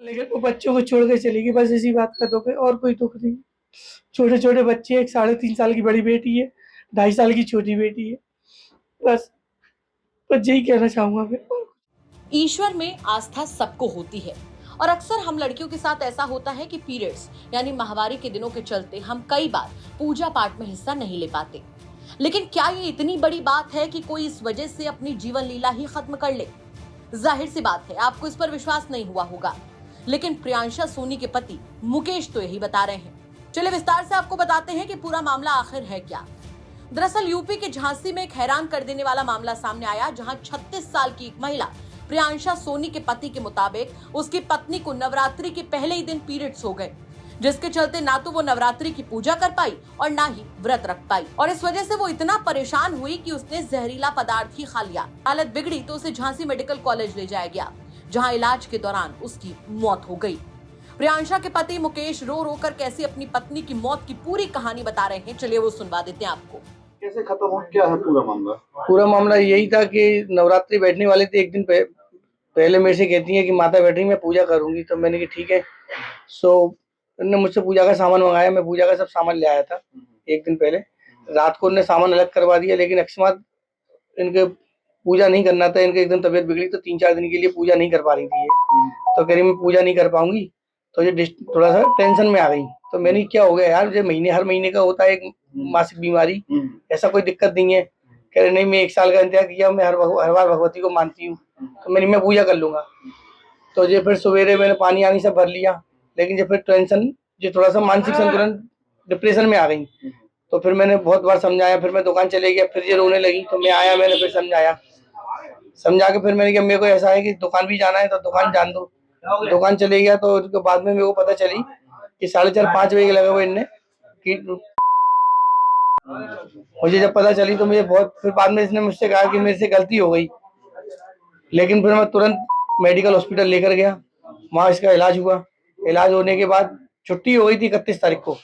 लेकिन वो बच्चों को छोड़ के चली गई, बस इसी बात का दुःख है और कोई दुःख नहीं। छोटे-छोटे बच्चे, एक 3.5 साल की बड़ी बेटी है, 2.5 साल की छोटी बेटी है। बस बस यही कहना चाहूँगा मैं। ईश्वर में आस्था सबको होती है और अक्सर हम लड़कियों के साथ ऐसा होता है कि पीरियड्स यानी माहवारी के दिनों के चलते हम कई बार पूजा पाठ में हिस्सा नहीं ले पाते। लेकिन क्या ये इतनी बड़ी बात है कि कोई इस वजह से अपनी जीवन लीला ही खत्म कर ले? जाहिर सी बात है आपको इस पर विश्वास नहीं हुआ होगा, लेकिन प्रियांशा सोनी के पति मुकेश तो यही बता रहे हैं। चलिए विस्तार से आपको बताते हैं कि पूरा मामला आखिर है क्या। दरअसल यूपी के झांसी में एक हैरान कर देने वाला मामला सामने आया, जहां 36 साल की एक महिला प्रियांशा सोनी के पति के मुताबिक उसकी पत्नी को नवरात्रि के पहले ही दिन पीरियड्स हो गए, जिसके चलते ना तो वो नवरात्रि की पूजा कर पाई और ना ही व्रत रख पाई, और इस वजह से वो इतना परेशान हुई कि उसने जहरीला पदार्थ ही खा लिया। हालत बिगड़ी तो उसे झांसी मेडिकल कॉलेज ले जाया गया, जहां इलाज के दौरान उसकी मौत हो गई। प्रियांशा के पति मुकेश रो रो कर कैसे अपनी पत्नी की मौत की पूरी कहानी बता रहे हैं, चलिए वो सुनवा देते हैं आपको। कैसे खत्म हो, क्या है पूरा मामला? पूरा मामला यही था कि नवरात्रि बैठने वाले थे, एक दिन पहले मेरे से कहती है कि माता बैठ रही, मैं पूजा करूंगी। तो मैंने कहा ठीक है। सो उन्होंने मुझसे पूजा का सामान मंगाया, मैं पूजा का सब सामान ले आया था एक दिन पहले। रात को उन्होंने सामान अलग करवा दिया, लेकिन अकस्मात इनके पूजा नहीं करना था, इनके एकदम तबीयत बिगड़ी, तो 3-4 दिन के लिए पूजा नहीं कर पा रही थी ये। तो कह रही मैं पूजा नहीं कर पाऊंगी, तो ये थोड़ा सा टेंशन में आ गई। तो मैंने क्या हो गया यार, जो हर महीने का होता है एक मासिक बीमारी, ऐसा कोई दिक्कत नहीं है। कह रहे नहीं, मैं 1 साल का इंतजार किया, मैं हर बार भगवती को मानती हूँ, तो मैं पूजा कर लूंगा। तो ये फिर सवेरे मैंने पानी आनी सब भर लिया, लेकिन जब फिर टेंशन, जो थोड़ा सा मानसिक संतुलन, डिप्रेशन में आ गई। तो फिर मैंने बहुत बार समझाया, फिर मैं दुकान चले गया, फिर ये रोने लगी, तो मैं आया, मैंने फिर समझा के फिर मैंने कहा मेरे को ऐसा है कि दुकान भी जाना है, तो दुकान जान दो। दुकान चले गया, तो उसके बाद में मेरे को पता चली कि 4:30-5 बजे लगा हुआ इनने कि मुझे जब पता चली तो मुझे बहुत, फिर बाद में इसने मुझसे कहा कि मेरे से गलती हो गई। लेकिन फिर मैं तुरंत मेडिकल हॉस्पिटल लेकर गया, वहाँ इसका इलाज हुआ। इलाज होने के बाद छुट्टी हो गई थी 31 तारीख को,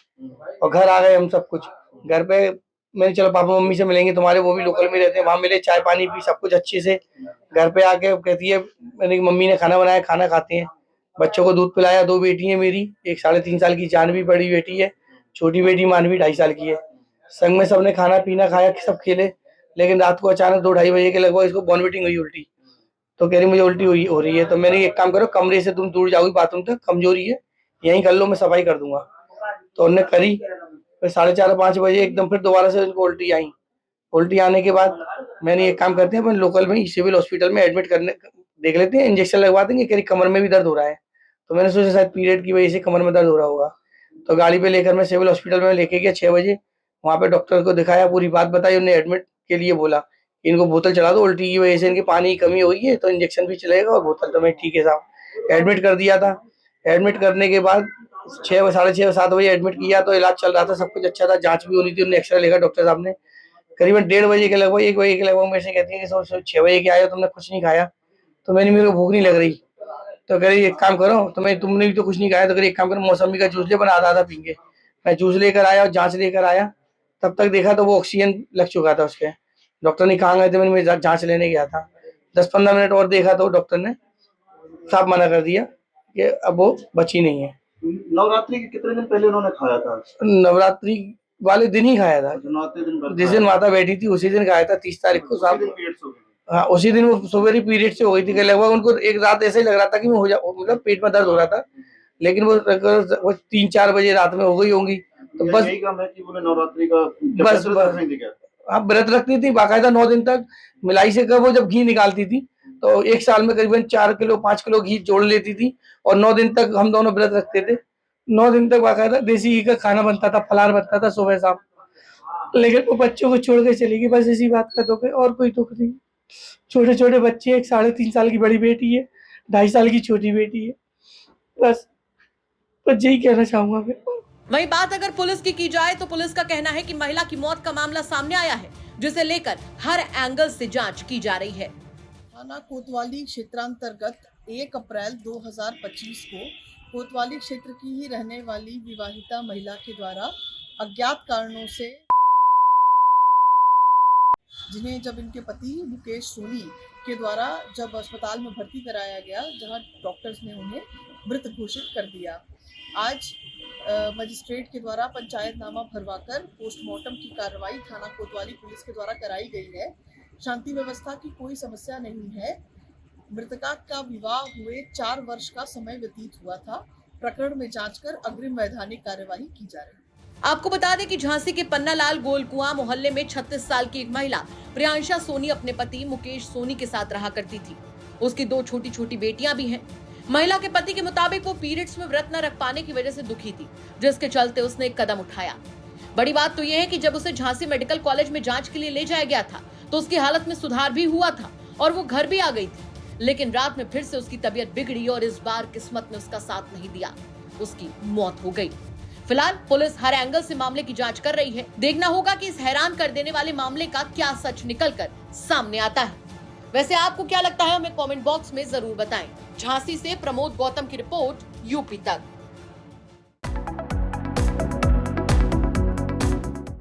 और घर आ गए हम सब कुछ। घर पे मैंने चलो पापा मम्मी से मिलेंगे तुम्हारे, वो भी लोकल में रहते हैं, वहाँ मिले, चाय पानी पी, सब कुछ अच्छे से। घर पे आके कहती है मैंने मम्मी ने खाना बनाया, खाना खाते हैं। बच्चों को दूध पिलाया, 2 बेटी है मेरी, एक 3.5 साल की जानवी बड़ी बेटी है, छोटी बेटी मानवी 2.5 साल की है। संग में सबने खाना पीना खाया, सब खेले। लेकिन रात को अचानक 2-2:30 बजे के लगभग इसको वॉमिटिंग हुई, उल्टी। तो कह रही मुझे उल्टी हुई हो रही है। तो मैंने एक काम करो, कमरे से तुम दूर जाओगी बाथरूम तक, कमजोरी है, यहीं कर लो, मैं सफाई कर दूंगा। तो उन्होंने करी। फिर 4:30-5 बजे एकदम फिर दोबारा से उनको उल्टी आई। उल्टी आने के बाद मैंने एक काम करते हैं, अपन लोकल में ही सिविल हॉस्पिटल में एडमिट करने देख लेते हैं, इंजेक्शन लगवा देंगे। कह रही कमर में भी दर्द हो रहा है। तो मैंने सोचा शायद पीरियड की वजह से कमर में दर्द हो रहा होगा। तो गाड़ी पे लेकर मैं सिविल हॉस्पिटल में लेके गया 6 बजे। वहाँ पे डॉक्टर को दिखाया, पूरी बात बताई, उन्हें एडमिट के लिए बोला, इनको बोतल चढ़ा दो, उल्टी की वजह से इनकी पानी की कमी हुई है, तो इंजेक्शन भी चलेगा और बोतल। तो मैं ठीक है साहब, एडमिट कर दिया था। एडमिट करने के बाद 6 साढ़े 6-7 बजे एडमिट किया, तो इलाज चल रहा था, सब कुछ अच्छा था, जांच भी होनी थी, उन्होंने एक्सरे लेगा डॉक्टर साहब ने। करीबन 1:30 बजे के लगभग, 1 बजे के लगभग मेरे से कहती है कि 6 बजे के आए हो, तुमने कुछ नहीं खाया। तो मेरे को भूख नहीं लग रही। तो कह रही एक काम करो, तुमने भी तो कुछ नहीं खाया, तो कह रही एक काम करो, मौसमी का जूस ले, बना आधा आधा पीएंगे। मैं जूस लेकर आया और जांच लेकर आया, तब तक देखा तो वो ऑक्सीजन लग चुका था उसके। डॉक्टर ने कहाँ गए थे, मैं जांच लेने गया था। 10-15 मिनट और देखा तो डॉक्टर ने साफ मना कर दिया कि अब वो बची नहीं है। नवरात्रि के कितने दिन पहले उन्होंने खाया था? नवरात्रि वाले दिन ही खाया था, जिस दिन माता बैठी थी उसी दिन खाया था, 30 तारीख को साहब। हाँ, उसी दिन वो सवेरे पीरियड से हो गई थी, लगभग उनको एक रात ऐसे ही लग रहा था कि मैं मतलब पेट में दर्द हो रहा था, लेकिन वो 3-4 बजे रात में हो गई होंगी। तो बस यही काम है कि बोले नवरात्रि का बस हाँ, व्रत रखती थी बाकायदा 9 दिन तक। मिलाई से वो जब घी निकालती थी, तो 1 साल में करीबन 4 किलो 5 किलो घी जोड़ लेती थी, और 9 दिन तक हम दोनों व्रत रखते थे। 9 दिन तक बाकायदा देसी घी का खाना बनता था, फलाहार बनता था सुबह शाम। लेकिन वो बच्चों को छोड़ के चली गई, बस इसी बात का दुःख है और कोई दुःख नहीं। छोटे-छोटे बच्चे, एक 3.5 साल की बड़ी बेटी है, 2.5 साल की छोटी बेटी है। बस बस यही कहना चाहूँगा मैं। वहीं बात अगर पुलिस की जाए तो पुलिस का कहना है कि महिला की मौत का मामला सामने आया है, जिसे लेकर हर एंगल से जांच की जा रही है। थाना कोतवाली क्षेत्रांतर्गत 1 अप्रैल 2025 को कोतवाली क्षेत्र की ही रहने वाली विवाहिता महिला के द्वारा अज्ञात कारणों से, जिन्हें जब इनके पति मुकेश सोनी के द्वारा जब अस्पताल में भर्ती कराया गया, जहां डॉक्टर्स ने उन्हें मृत घोषित कर दिया। आज मजिस्ट्रेट के द्वारा पंचायतनामा भरवाकर पोस्टमार्टम की कार्रवाई थाना कोतवाली पुलिस के द्वारा कराई गई है। शांति व्यवस्था की कोई समस्या नहीं है। मृतका का विवाह हुए 4 वर्ष का समय व्यतीत हुआ था। प्रकरण में जांच कर अग्रिम वैधानिक कार्यवाही की जा रही है। आपको बता दें कि झांसी के पन्नालाल गोलकुआं मोहल्ले में 36 साल की एक महिला प्रियांशा सोनी अपने पति मुकेश सोनी के साथ रहा करती थी। उसकी 2 छोटी छोटी बेटियां भी हैं। महिला के पति के मुताबिक वो पीरियड्स में व्रत न रख पाने की वजह से दुखी थी, जिसके चलते उसने एक कदम उठाया। बड़ी बात तो यह है कि जब उसे झांसी मेडिकल कॉलेज में जांच के लिए ले जाया गया था तो उसकी हालत में सुधार भी हुआ था और वो घर भी आ गई थी, लेकिन रात में फिर से उसकी तबीयत बिगड़ी और इस बार किस्मत ने उसका साथ नहीं दिया, उसकी मौत हो गई। फिलहाल पुलिस हर एंगल से मामले की जांच कर रही है। देखना होगा कि इस हैरान कर देने वाले मामले का क्या सच निकलकर सामने आता है। वैसे आपको क्या लगता है, हमें कमेंट बॉक्स में जरूर बताएं। झांसी से प्रमोद गौतम की रिपोर्ट, यूपी तक।